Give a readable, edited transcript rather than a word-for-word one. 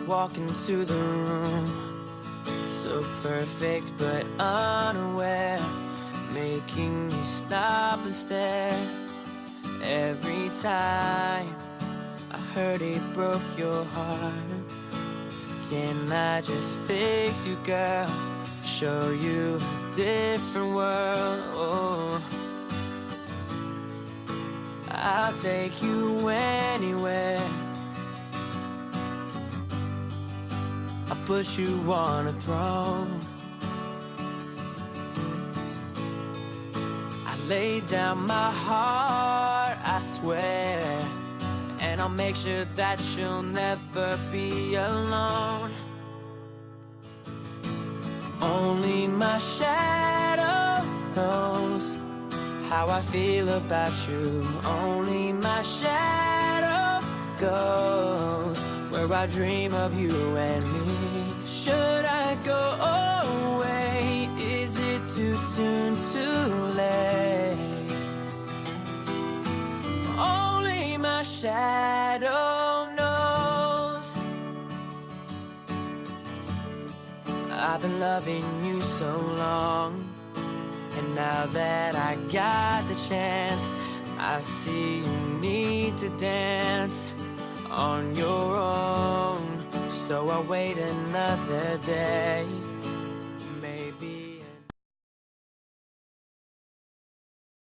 walk into the room, so perfect but unaware, making me stop and stare. Every time I heard it broke your heart. Can I just fix you, girl? Show you a different world. Oh, I'll take you anywhere. I'll put you on a throne. I lay down my heart, I swear, and I'll make sure that you'll never be alone. Only my shadow knows how I feel about you. Only my shadow goes where I dream of you and me. Should I go away? Is it too soon, too late? Only my shadow knows. I've been loving you so long, and now that I got the chance, I see you need to dance on your own. So I'll wait another day.